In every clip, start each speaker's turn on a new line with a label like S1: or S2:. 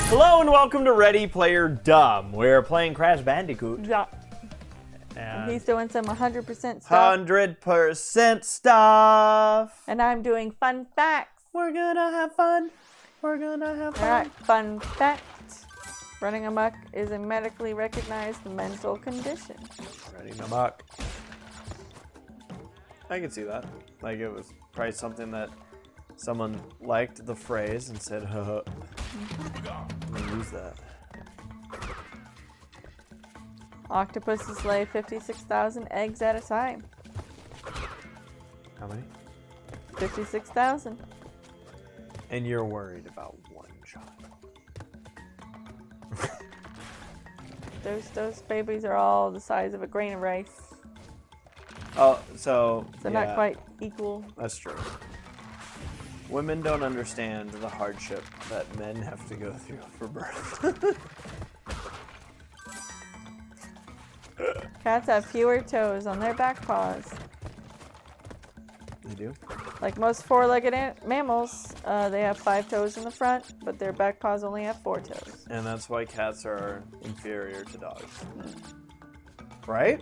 S1: Hello and welcome to Ready Player Dumb. We're playing Crash Bandicoot.
S2: Yeah.
S1: And
S2: He's doing some 100% stuff.
S1: 100% stuff.
S2: And I'm doing fun facts.
S1: We're gonna have fun. We're gonna have fun.
S2: Alright, fun fact. Running amok is a medically recognized mental condition.
S1: Running amok. I can see that. Like it was probably something that someone liked the phrase and said, huh. I'm gonna use that.
S2: Octopuses lay 56,000 eggs at a time.
S1: How many?
S2: 56,000.
S1: And you're worried about one child.
S2: Those babies are all the size of a grain of rice.
S1: Oh, so
S2: So
S1: yeah,
S2: not quite equal.
S1: That's true. Women don't understand the hardship that men have to go through for birth.
S2: Cats have fewer toes on their back paws.
S1: They do?
S2: Like most four-legged mammals, they have 5 toes in the front, but their back paws only have 4 toes.
S1: And that's why cats are inferior to dogs. Right?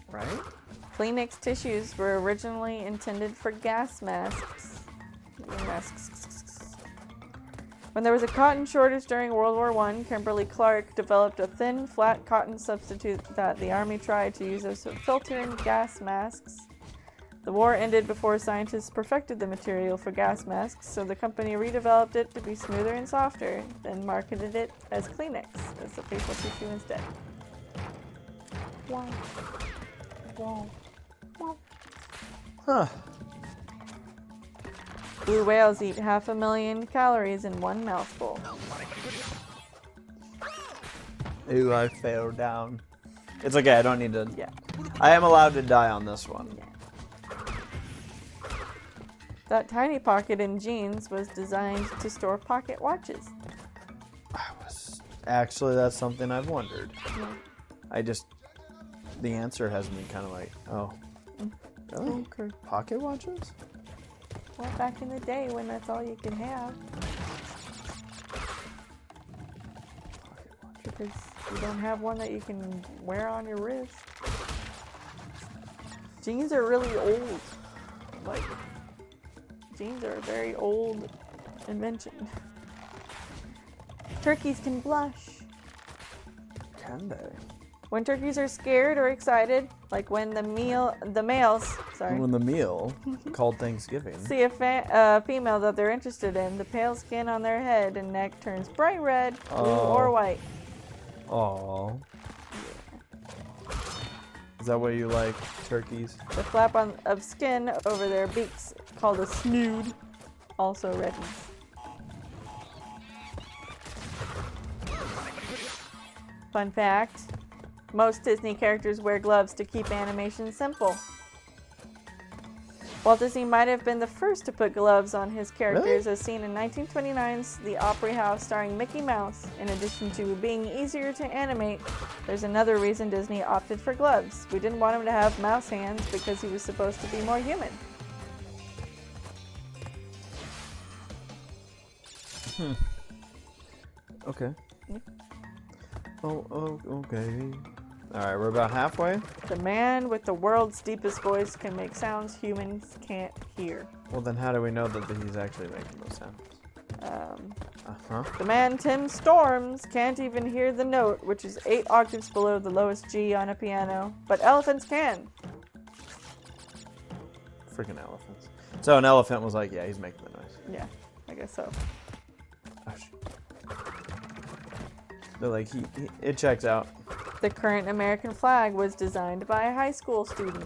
S1: Right?
S2: Kleenex tissues were originally intended for gas masks. When there was a cotton shortage during World War I, Kimberly Clark developed a thin, flat cotton substitute that the Army tried to use as filtering gas masks. The war ended before scientists perfected the material for gas masks, so the company redeveloped it to be smoother and softer, then marketed it as Kleenex as the facial tissue instead. Wow. Wow. Wow.
S1: Huh.
S2: Blue whales eat 500,000 calories in one mouthful.
S1: Ooh, I fell down. It's okay, I don't need to.
S2: Yeah.
S1: I am allowed to die on this one.
S2: Yeah. That tiny pocket in jeans was designed to store pocket watches.
S1: Actually, that's something I've wondered.
S2: Yeah.
S1: The answer has me kind of like, oh. Really?
S2: Okay.
S1: Pocket watches?
S2: Well, back in the day when that's all you can have. Because you don't have one that you can wear on your wrist. Jeans are really old. Like, jeans are a very old invention. Turkeys can blush.
S1: Can they?
S2: When turkeys are scared or excited, like when the males,
S1: When the meal called Thanksgiving.
S2: see a female that they're interested in, the pale skin on their head and neck turns bright red, blue, or white.
S1: Aww. Is that why you like turkeys?
S2: The flap of skin over their beaks, called a snood, also reddens. Fun fact. Most Disney characters wear gloves to keep animation simple. Walt Disney might have been the first to put gloves on his characters, as seen in 1929's The Opry House starring Mickey Mouse. In addition to being easier to animate, there's another reason Disney opted for gloves. We didn't want him to have mouse hands because he was supposed to be more human.
S1: Okay. Oh, okay. Alright, we're about halfway.
S2: The man with the world's deepest voice can make sounds humans can't hear.
S1: Well, then how do we know that he's actually making those sounds?
S2: The man Tim Storms can't even hear the note, which is 8 octaves below the lowest G on a piano, but elephants can.
S1: Freaking elephants. So an elephant was like, yeah, he's making the noise.
S2: Yeah, I guess so.
S1: Oh, shit. They're like, it checks out.
S2: The current American flag was designed by a high school student.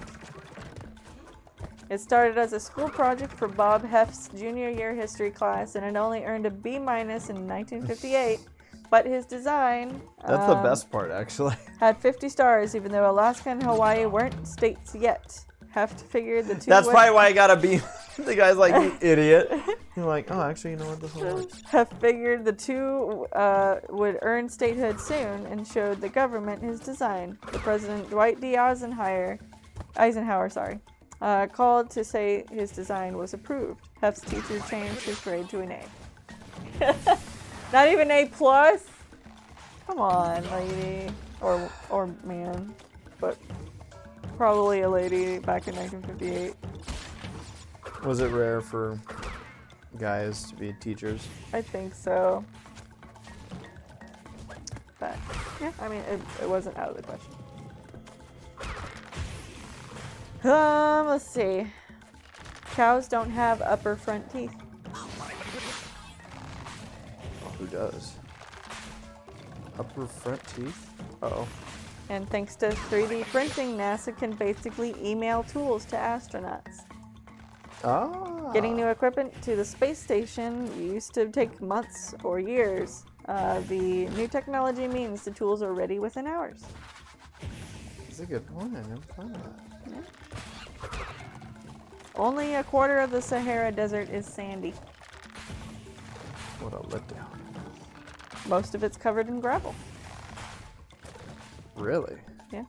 S2: It started as a school project for Bob Heff's junior year history class, and it only earned a B- in 1958. But his design
S1: That's the best part, actually.
S2: had 50 stars, even though Alaska and Hawaii weren't states yet. Heft figured the two.
S1: That's probably why I got a B. The guy's like, you idiot. You're like, oh, actually, you know what? This one works.
S2: Heft figured the two would earn statehood soon and showed the government his design. The President Dwight D. Eisenhower, called to say his design was approved. Heft's teacher changed his grade to an A. Not even A plus? Come on, lady. Or man. But probably a lady back in 1958.
S1: Was it rare for guys to be teachers?
S2: I think so. But, yeah, I mean, it wasn't out of the question. Let's see. Cows don't have upper front teeth.
S1: Who does? Upper front teeth? Uh-oh.
S2: And thanks to 3D printing, NASA can basically email tools to astronauts.
S1: Ah.
S2: Getting new equipment to the space station used to take months or years. The new technology means the tools are ready within hours.
S1: That's a good point. I never thought of that.
S2: Yeah. Only a quarter of the Sahara Desert is sandy.
S1: What a letdown.
S2: Most of it's covered in gravel.
S1: Really?
S2: Yeah.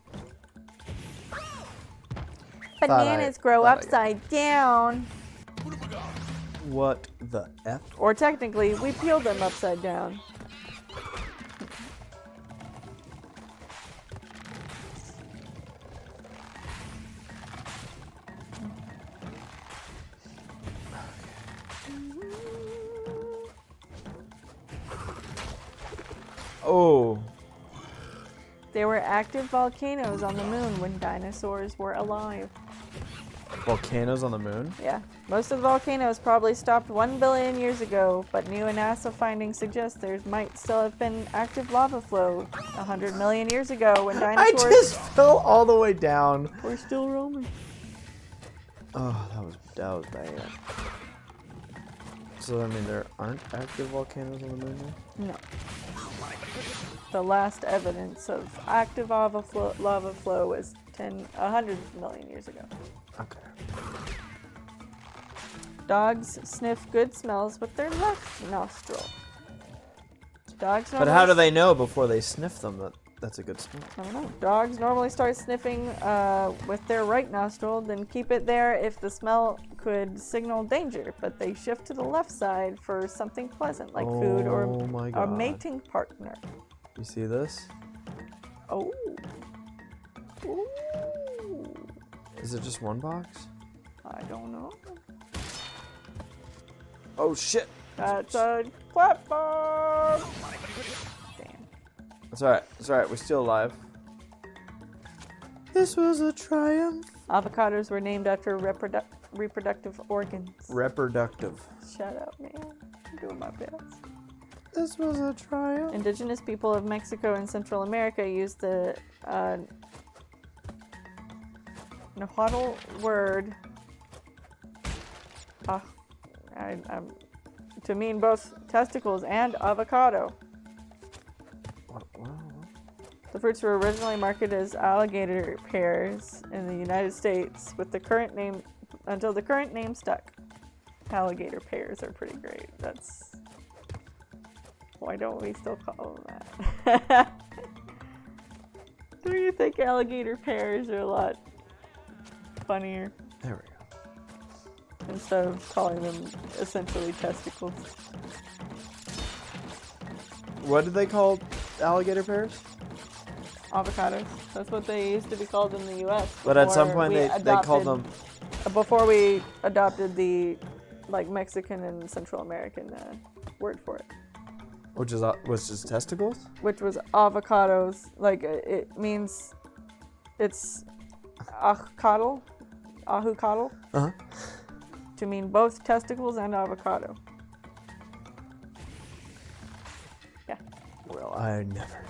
S1: Thought
S2: Bananas grow
S1: thought I got
S2: upside down.
S1: What the F?
S2: Or technically, we peeled them upside down.
S1: Oh.
S2: There were active volcanoes on the moon when dinosaurs were alive.
S1: Volcanoes on the moon?
S2: Yeah. Most of the volcanoes probably stopped 1 billion years ago, but new NASA findings suggest there might still have been active lava flow 100 million years ago when
S1: I
S2: dinosaurs
S1: just fell all the way down.
S2: were still roaming.
S1: Oh, that was bad. So I mean, there aren't active volcanoes on the moon now?
S2: No. The last evidence of active lava flow was 100 million years ago.
S1: Okay.
S2: Dogs sniff good smells with their left nostril. Dogs
S1: But how do they know before they sniff them that that's a good smell?
S2: I don't know. Dogs normally start sniffing with their right nostril, then keep it there if the smell could signal danger, but they shift to the left side for something pleasant like food or
S1: my
S2: a
S1: God.
S2: mating partner.
S1: You see this?
S2: Oh. Ooh.
S1: Is it just one box?
S2: I don't know.
S1: Oh shit!
S2: That's a platform! Damn.
S1: It's alright. It's alright. We're still alive. This was a triumph.
S2: Avocados were named after reproductive organs.
S1: Reproductive.
S2: Shut up, man. I'm doing my best.
S1: This was a triumph.
S2: Indigenous people of Mexico and Central America used the Nahuatl word to mean both testicles and avocado.
S1: What?
S2: The fruits were originally marketed as alligator pears in the United States, with the current name until the current name stuck. Alligator pears are pretty great. That's why don't we still call them that? Do you think alligator pears are a lot funnier
S1: There we go.
S2: instead of calling them essentially testicles?
S1: What did they call alligator pears?
S2: Avocados. That's what they used to be called in the U.S.
S1: But at some
S2: before
S1: point
S2: we
S1: they called them.
S2: Before we adopted the Mexican and Central American word for it,
S1: Which was just testicles?
S2: which was avocados. It means it's ahucatl,
S1: Uh-huh.
S2: to mean both testicles and avocado. Yeah.
S1: Well, I never.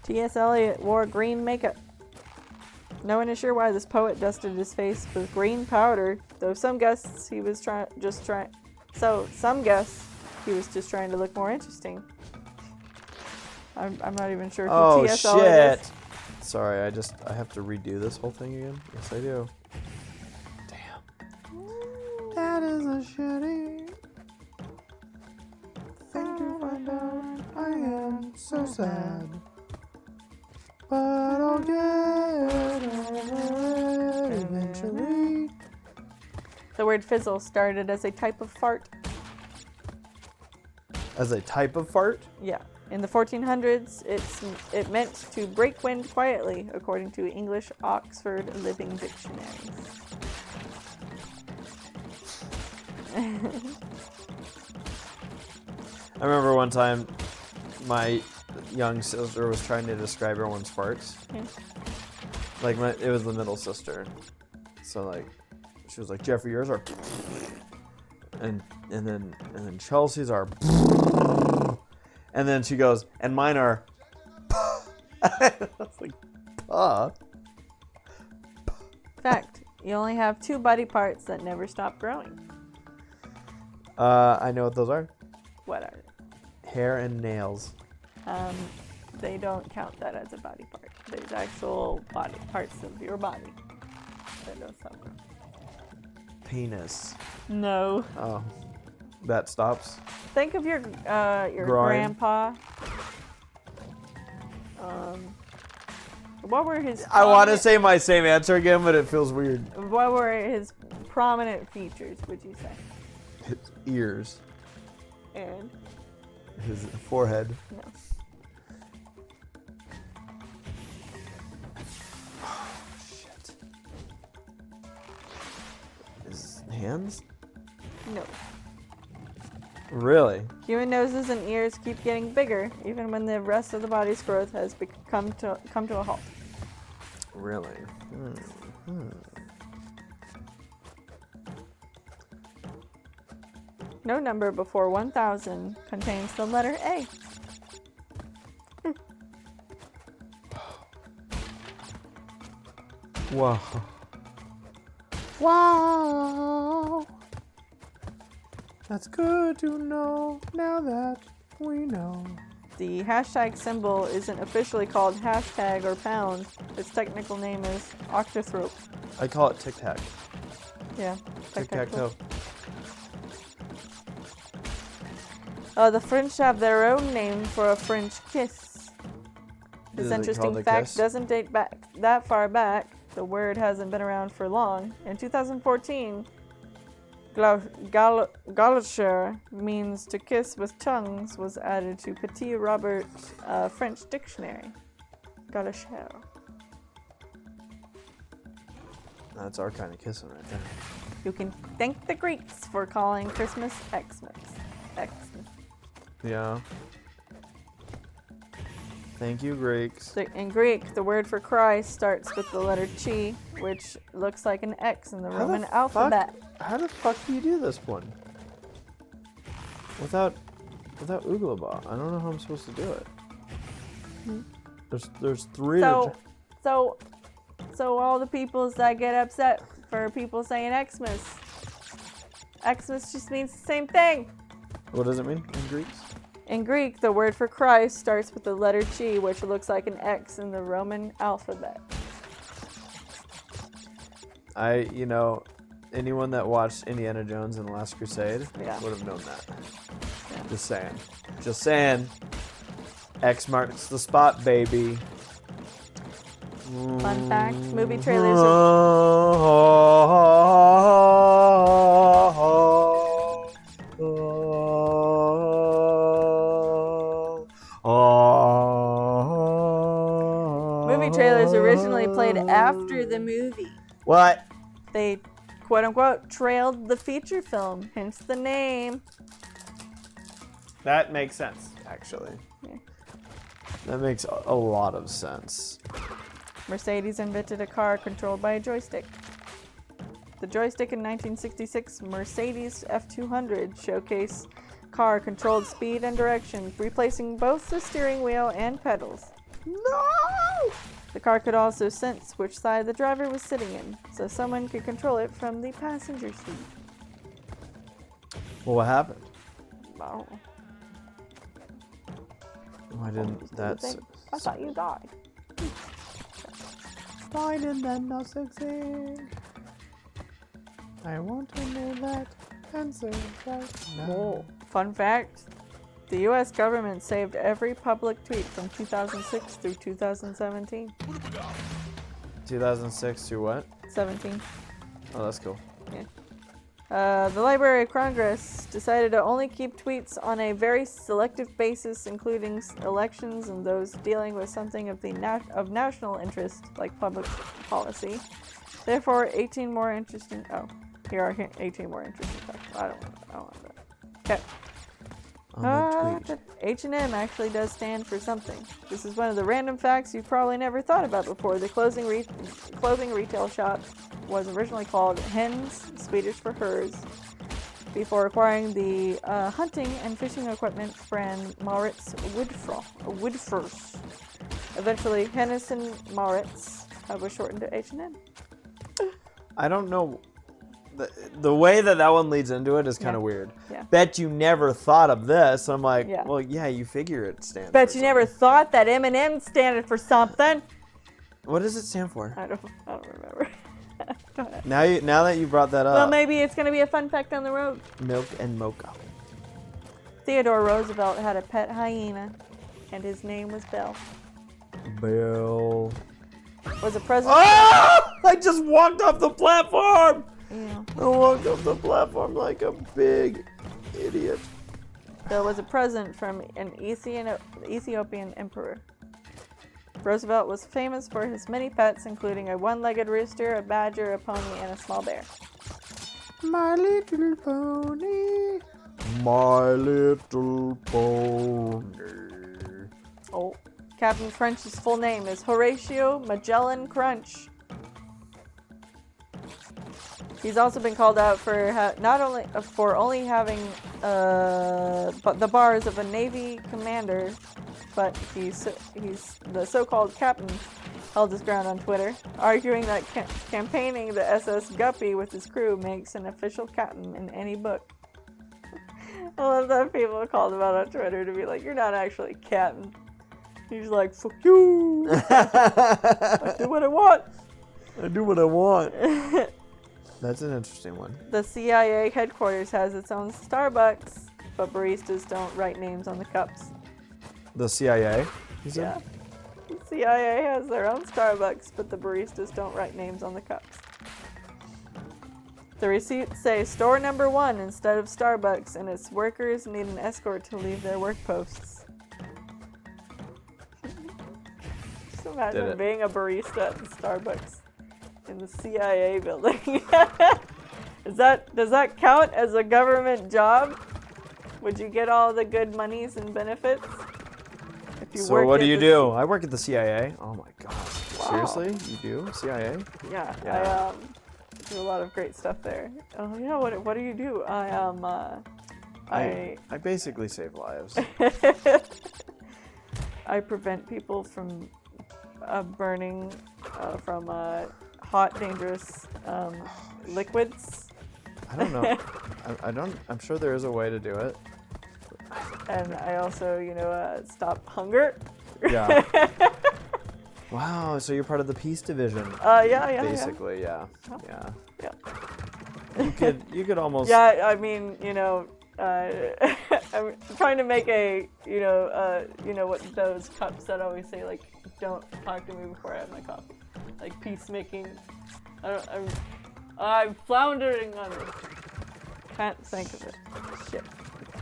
S2: T.S. Eliot wore green makeup. No one is sure why this poet dusted his face with green powder, though some guess he was just trying to look more interesting. I'm not even sure who
S1: Oh
S2: T.S. Eliot is.
S1: shit! Sorry, I have to redo this whole thing again. Yes, I do. Damn. That is a shitty thing to find out. I am so sad, but I'll get over it eventually.
S2: The word fizzle started as a type of fart.
S1: As a type of fart?
S2: Yeah. In the 1400s, it meant to break wind quietly, according to English Oxford Living Dictionary.
S1: I remember one time my young sister was trying to describe everyone's farts.
S2: Yeah.
S1: Like it was the middle sister. So like she was like, Jeffrey, yours are and then Chelsea's are and then she goes, and mine are I was like,
S2: Fact, you only have 2 body parts that never stop growing.
S1: I know what those are.
S2: What are
S1: Hair and nails.
S2: they? They don't count that as a body part. There's actual body parts of your body that don't stop growing.
S1: Penis.
S2: No.
S1: Oh. That stops.
S2: Think of your
S1: Groin.
S2: grandpa. What were his?
S1: I want to say my same answer again, but it feels weird.
S2: What were his prominent features? Would you say?
S1: His ears.
S2: And
S1: His forehead.
S2: no.
S1: Oh, shit. His hands?
S2: No.
S1: Really?
S2: Human noses and ears keep getting bigger, even when the rest of the body's growth has come to a halt.
S1: Really?
S2: No number before 1,000 contains the letter A.
S1: Wow.
S2: Wow.
S1: That's good to know now that we know.
S2: The hashtag symbol isn't officially called hashtag or pound. Its technical name is octothorpe.
S1: I call it tic-tac.
S2: Yeah.
S1: Tic-tac-toe.
S2: The French have their own name for a French kiss. This
S1: Is it
S2: interesting
S1: called a
S2: fact
S1: kiss?
S2: doesn't date back that far back. The word hasn't been around for long. In 2014, Gaucher means to kiss with tongues was added to Petit Robert French dictionary. Gaucher.
S1: That's our kind of kissing right there.
S2: You can thank the Greeks for calling Christmas Xmas. Xmas.
S1: Yeah. Thank you, Greeks.
S2: In Greek, the word for Christ starts with the letter chi, which looks like an X in the Roman alphabet.
S1: How the fuck do you do this one? Without Ooglebot. I don't know how I'm supposed to do it. There's 3 to
S2: So all the peoples that get upset for people saying Xmas. Xmas just means the same thing.
S1: What does it mean in Greek?
S2: In Greek, the word for Christ starts with the letter chi, which looks like an X in the Roman alphabet.
S1: Anyone that watched Indiana Jones and the Last Crusade would have known that.
S2: Yeah.
S1: Just saying. X marks the spot, baby.
S2: Fun fact, movie trailers movie trailers originally played after the movie.
S1: What?
S2: They, quote unquote, trailed the feature film, hence the name.
S1: That makes sense, actually.
S2: Yeah.
S1: That makes a lot of sense.
S2: Mercedes invented a car controlled by a joystick. The joystick in 1966 Mercedes F200 showcase car controlled speed and direction, replacing both the steering wheel and pedals.
S1: No!
S2: The car could also sense which side the driver was sitting in, so someone could control it from the passenger seat.
S1: Well, what happened?
S2: Oh.
S1: Why didn't that...
S2: I thought you died.
S1: Why did that not succeed? I want to know that answer right now.
S2: Fun fact, the US government saved every public tweet from 2006 through 2017.
S1: 2006 to what?
S2: 17.
S1: Oh, that's cool.
S2: Yeah. The Library of Congress decided to only keep tweets on a very selective basis, including elections and those dealing with something of of national interest, like public policy. Therefore, 18 more interesting. Oh, here are 18 more interesting facts. I don't want that. Okay. H&M actually does stand for something. This is one of the random facts you've probably never thought about before. The clothing retail shop was originally called Hens, Swedish for hers, before acquiring the hunting and fishing equipment brand Maurits Woodfors. Eventually, Hennes and Maurits was shortened to H&M.
S1: I don't know. The way that one leads into it is kind of weird.
S2: Yeah.
S1: Bet you never thought of this. I'm like,
S2: Yeah.
S1: well, yeah, you figure it stands
S2: Bet
S1: for
S2: you never thought that M&M standed for something.
S1: What does it stand for?
S2: I don't remember.
S1: Now that you brought that up.
S2: Well, maybe it's going to be a fun fact down the road.
S1: Milk and mocha.
S2: Theodore Roosevelt had a pet hyena, and his name was Belle.
S1: Bill.
S2: Was a president.
S1: Oh! I just walked off the platform!
S2: Yeah.
S1: I walked off the platform like a big idiot.
S2: Bill was a present from an Ethiopian emperor. Roosevelt was famous for his many pets, including a one-legged rooster, a badger, a pony, and a small bear.
S1: My little pony. My little pony.
S2: Oh. Captain Crunch's full name is Horatio Magellan Crunch. He's also been called out for only having the bars of a Navy commander, but he's the so-called captain held his ground on Twitter, arguing that campaigning the SS Guppy with his crew makes an official captain in any book. I love that people called him out on Twitter to be like, "You're not actually captain." He's like, "Fuck you! I do what I want."
S1: I do what I want. That's an interesting one.
S2: The CIA headquarters has its own Starbucks, but baristas don't write names on the cups.
S1: The CIA? You said?
S2: Yeah. The CIA has their own Starbucks, but the baristas don't write names on the cups. The receipts say store number 1 instead of Starbucks, and its workers need an escort to leave their work posts. Just imagine being a barista at the Starbucks in the CIA building. Does that count as a government job? Would you get all the good monies and benefits? If you
S1: So what do you do? I work at the CIA. Oh my god.
S2: Wow.
S1: Seriously? You do? CIA?
S2: Yeah.
S1: Yeah.
S2: I do a lot of great stuff there. Oh yeah, what do you do?
S1: I basically save lives.
S2: I prevent people from burning from hot, dangerous liquids.
S1: I don't know. I'm sure there is a way to do it.
S2: And I also, stop hunger.
S1: Yeah. Wow, so you're part of the peace division.
S2: Yeah.
S1: Basically, yeah.
S2: Yeah.
S1: You could almost.
S2: Yeah, I mean, I'm trying to make what those cups that always say, like, don't talk to me before I have my coffee. Like, peacemaking. I'm floundering on it. Can't think of it. Shit.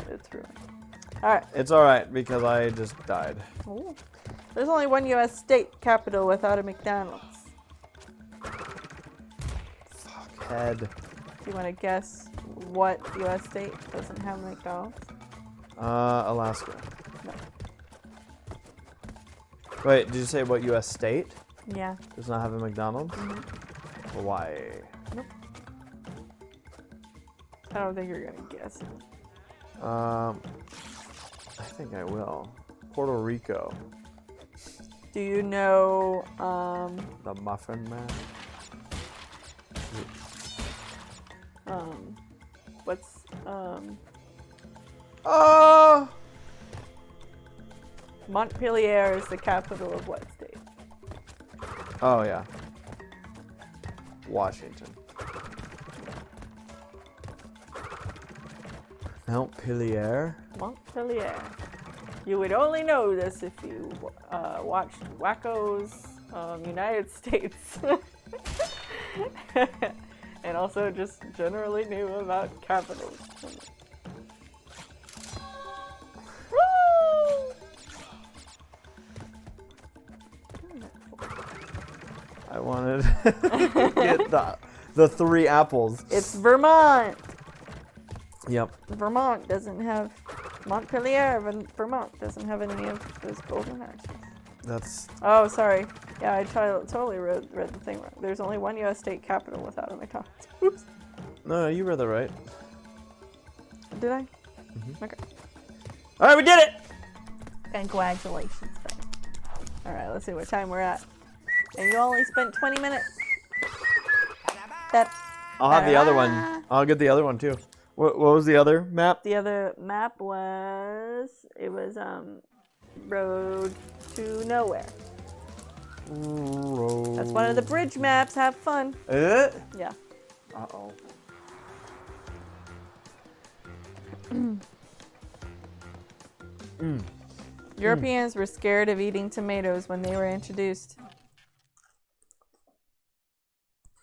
S2: It's ruined. Alright.
S1: It's alright, because I just died.
S2: Ooh. There's only one U.S. state capital without a McDonald's.
S1: Fuckhead.
S2: Do you want to guess what U.S. state doesn't have a McDonald's?
S1: Alaska.
S2: No.
S1: Wait, did you say what U.S. state
S2: Yeah.
S1: does not have a McDonald's?
S2: Mm-hmm.
S1: Hawaii.
S2: Nope. I don't think you're going to guess it.
S1: I think I will. Puerto Rico.
S2: Do you know,
S1: The Muffin Man.
S2: what's,
S1: Oh!
S2: Montpelier is the capital of what state?
S1: Oh, yeah. Washington. Montpelier?
S2: Montpelier. You would only know this if you watched Wacko's United States. and also just generally knew about capitals. Woo!
S1: I wanted to get the 3 apples.
S2: It's Vermont.
S1: Yep.
S2: Vermont doesn't have Montpelier, Vermont doesn't have any of those golden arches.
S1: That's.
S2: Oh, sorry. Yeah, I totally read the thing wrong. There's only one U.S. state capital without a McDonald's. Oops.
S1: No, you read that right.
S2: Did I?
S1: Mm-hmm.
S2: Okay.
S1: All right, we did it.
S2: Congratulations, friend. All right, let's see what time we're at. And you only spent 20 minutes.
S1: I'll have the other one. I'll get the other one too. What was the other map?
S2: The other map was Road to Nowhere.
S1: Road.
S2: That's one of the bridge maps. Have fun.
S1: Is it?
S2: Yeah.
S1: Uh-oh.
S2: Europeans were scared of eating tomatoes when they were introduced.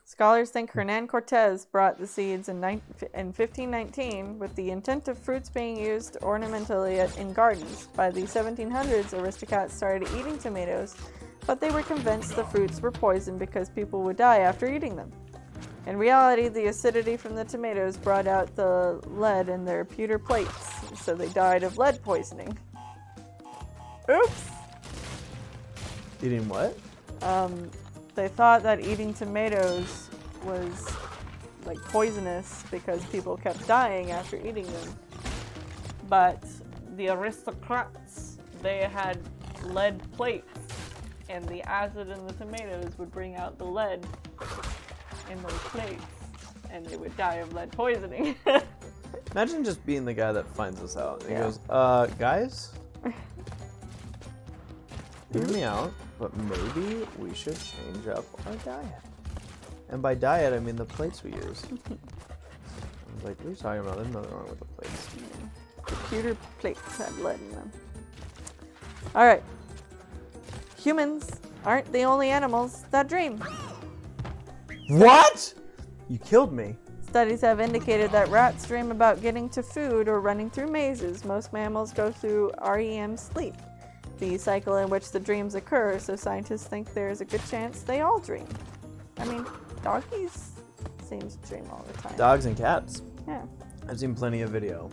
S2: Scholars think Hernan Cortez brought the seeds in 1519 with the intent of fruits being used ornamentally in gardens. By the 1700s, aristocrats started eating tomatoes, but they were convinced the fruits were poisoned because people would die after eating them. In reality, the acidity from the tomatoes brought out the lead in their pewter plates, so they died of lead poisoning. Oops!
S1: Eating what?
S2: They thought that eating tomatoes was like poisonous because people kept dying after eating them. But the aristocrats, they had lead plates, and the acid in the tomatoes would bring out the lead in those plates, and they would die of lead poisoning.
S1: Imagine just being the guy that finds this out. He
S2: Yeah.
S1: goes, guys, hear me out, but maybe we should change up our diet. And by diet, I mean the plates we use. I was like, what are you talking about? There's nothing wrong with the plates.
S2: The pewter plates had lead in them. Alright. Humans aren't the only animals that dream.
S1: What? You killed me.
S2: Studies have indicated that rats dream about getting to food or running through mazes. Most mammals go through REM sleep, the cycle in which the dreams occur, so scientists think there's a good chance they all dream. I mean, doggies seem to dream all the time.
S1: Dogs and cats.
S2: Yeah.
S1: I've seen plenty of video.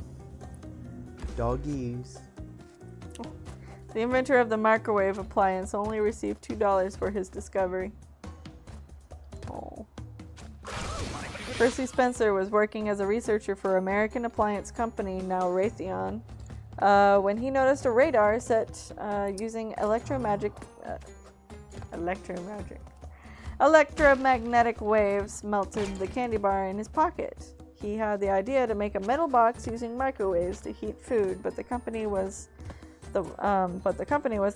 S1: Doggies.
S2: The inventor of the microwave appliance only received $2 for his discovery. Oh. Percy Spencer was working as a researcher for American appliance company, now Raytheon, when he noticed a radar set using electromagnetic waves melted the candy bar in his pocket. He had the idea to make a metal box using microwaves to heat food, but the company was the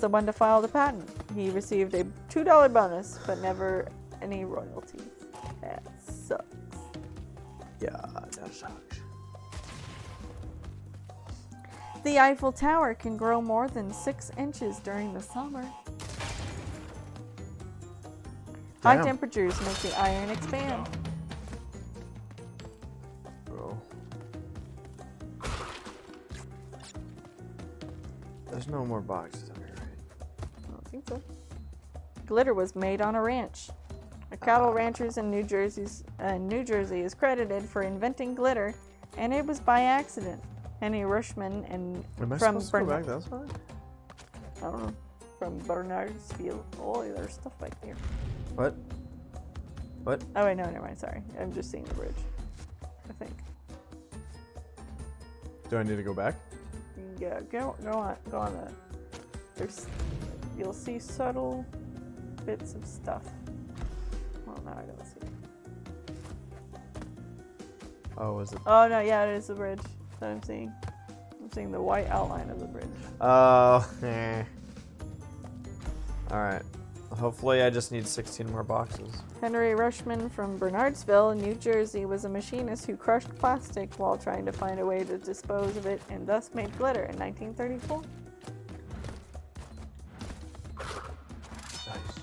S2: one to file the patent. He received a $2 bonus, but never any royalties. That sucks.
S1: Yeah, that sucks.
S2: The Eiffel Tower can grow more than 6 inches during the summer. High
S1: Damn.
S2: temperatures make the iron expand.
S1: Bro. There's no more boxes up here, right?
S2: I don't think so. Glitter was made on a ranch. A cattle ranchers in New Jersey is credited for inventing glitter, and it was by accident. Henri Rushman and
S1: Am I
S2: from
S1: supposed to go back that far?
S2: I don't know. From Bernardsfield. Oh, there's stuff back here.
S1: What? What?
S2: Oh wait, no, never mind. Sorry, I'm just seeing the bridge. I think.
S1: Do I need to go back?
S2: Yeah, go on the. You'll see subtle bits of stuff. Well, now I don't see it.
S1: Oh, is it?
S2: Oh no, yeah, it is the bridge that I'm seeing. I'm seeing the white outline of the bridge.
S1: Oh, Alright. Hopefully I just need 16 more boxes.
S2: Henri Rushman from Bernardsville, New Jersey, was a machinist who crushed plastic while trying to find a way to dispose of it and thus made glitter in 1934.
S1: Nice.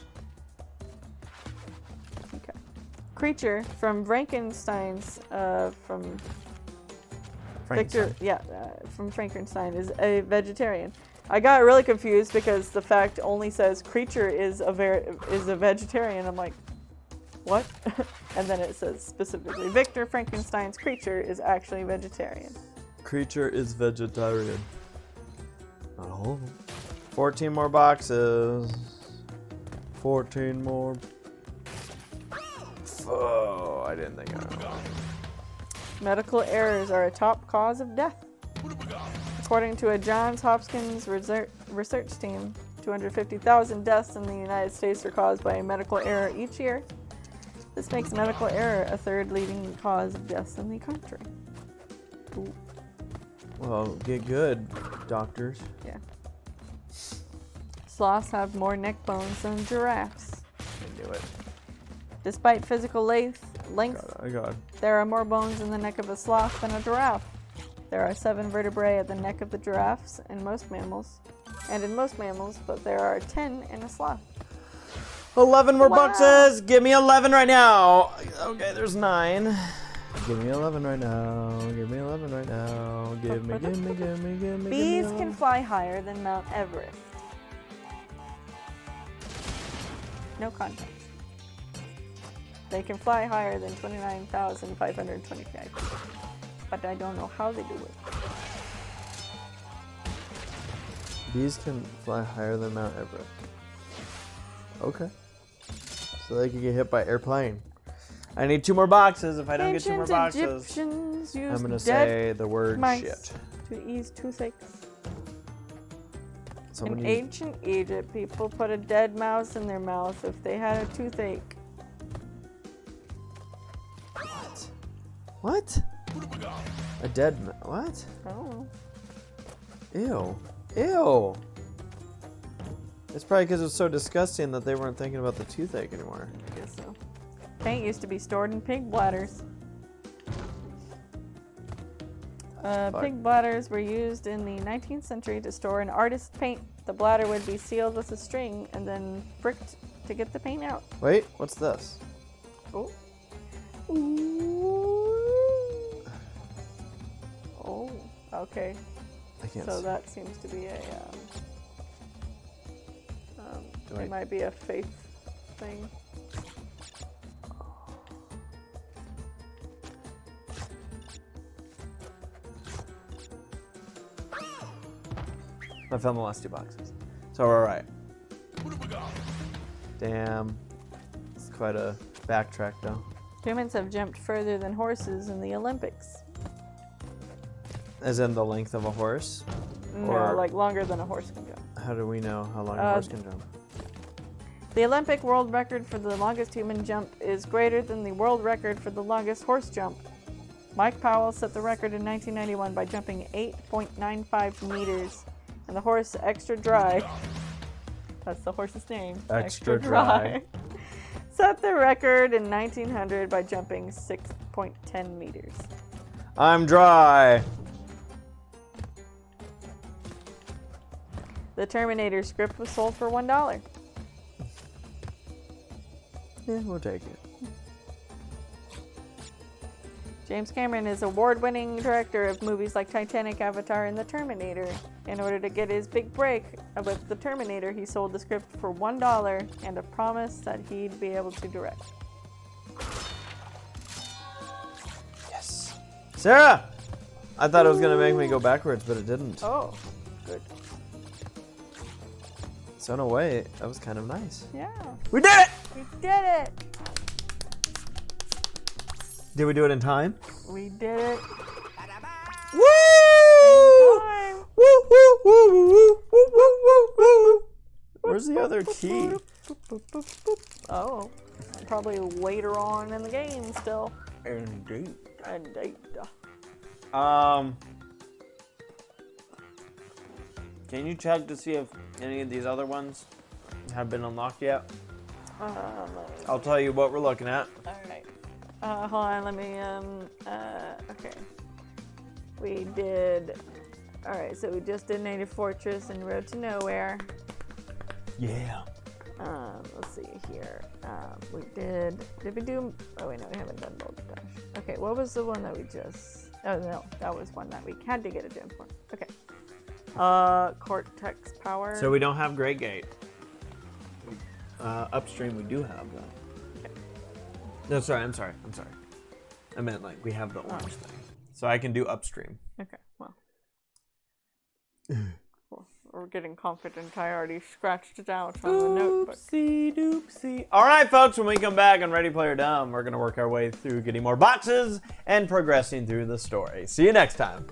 S2: Okay. creature from Frankenstein's from
S1: Frankenstein.
S2: from Frankenstein is a vegetarian. I got really confused because the fact only says creature is a vegetarian. I'm like, what? And then it says specifically Victor Frankenstein's creature is actually vegetarian.
S1: Creature is vegetarian. Not all of them. 14 more boxes. 14 more. Oh, I didn't think I would.
S2: Medical errors are a top cause of death. According to a Johns Hopkins research team, 250,000 deaths in the United States are caused by a medical error each year. This makes medical error a third leading cause of deaths in the country. Ooh.
S1: Well, get good, doctors.
S2: Yeah. Sloths have more neck bones than giraffes.
S1: I knew it.
S2: Despite physical length,
S1: I got it.
S2: there are more bones in the neck of a sloth than a giraffe. There are 7 vertebrae at the neck of the giraffes in most mammals, but there are 10 in a sloth.
S1: 11 more
S2: Wow.
S1: boxes. Give me 11 right now. Okay, there's 9. Give me 11 right now. Give me 11 right now. Give me.
S2: Bees can fly higher than Mount Everest. No context. They can fly higher than 29,525 feet. But I don't know how they do it.
S1: Bees can fly higher than Mount Everest. Okay. So they can get hit by airplane. I need 2 more boxes. If I don't get 2 more
S2: Ancient
S1: boxes,
S2: Egyptians used
S1: I'm gonna
S2: dead
S1: say the word
S2: mice
S1: shit.
S2: to ease toothaches.
S1: Someone
S2: In
S1: used-
S2: ancient Egypt, people put a dead mouse in their mouth if they had a toothache.
S1: What? A dead what?
S2: Oh.
S1: Ew. Ew. It's probably because it's so disgusting that they weren't thinking about the toothache anymore.
S2: I guess so. Paint used to be stored in pig bladders. Pig bladders were used in the 19th century to store an artist's paint. The bladder would be sealed with a string and then bricked to get the paint out.
S1: Wait, what's this?
S2: Oh. Oh, okay.
S1: I can't
S2: So
S1: see.
S2: that seems to be a,
S1: Do I-
S2: it might be a faith thing.
S1: I found the last 2 boxes. So we're alright. Damn. It's quite a backtrack though.
S2: Humans have jumped further than horses in the Olympics.
S1: As in the length of a horse?
S2: No,
S1: Or-
S2: like longer than a horse can jump.
S1: How do we know how long a horse can jump?
S2: The Olympic world record for the longest human jump is greater than the world record for the longest horse jump. Mike Powell set the record in 1991 by jumping 8.95 meters, and the horse Extra Dry, that's the horse's name,
S1: Extra Dry.
S2: set the record in 1900 by jumping 6.10 meters.
S1: I'm dry.
S2: The Terminator script was sold for $1.
S1: Yeah, we'll take it.
S2: James Cameron is award-winning director of movies like Titanic, Avatar, and The Terminator. In order to get his big break with The Terminator, he sold the script for $1 and a promise that he'd be able to direct.
S1: Yes. Sarah! I thought it was going to make me go backwards, but it didn't.
S2: Oh, good.
S1: So in a way, that was kind of nice.
S2: Yeah,
S1: We did it!
S2: we did it!
S1: Did we do it in time?
S2: We did it
S1: Woo!
S2: in time.
S1: Woo, woo, woo, woo, woo, woo, woo, woo. Where's the other key?
S2: Boop, boop, boop, boop. Oh, probably later on in the game still.
S1: Indeed.
S2: Indeed.
S1: Can you check to see if any of these other ones have been unlocked yet? I'll tell you what we're looking at.
S2: Alright. Hold on, let me, okay. We did, alright, so we just did Native Fortress and Road to Nowhere.
S1: Yeah.
S2: Let's see here. We did we do, oh wait, no, we haven't done Boulder Dash. Okay, what was the one that we just, oh no, that was one that we had to get a gem for. Okay. Cortex Power.
S1: So we don't have Great Gate. Upstream we do have though.
S2: Okay.
S1: No, sorry, I'm sorry. I meant like we have the orange thing. So I can do upstream.
S2: Okay, well. We're getting confident. I already scratched it out on the notebook.
S1: Oopsie doopsie. All right, folks, when we come back on Ready Player Dumb, we're going to work our way through getting more boxes and progressing through the story. See you next time.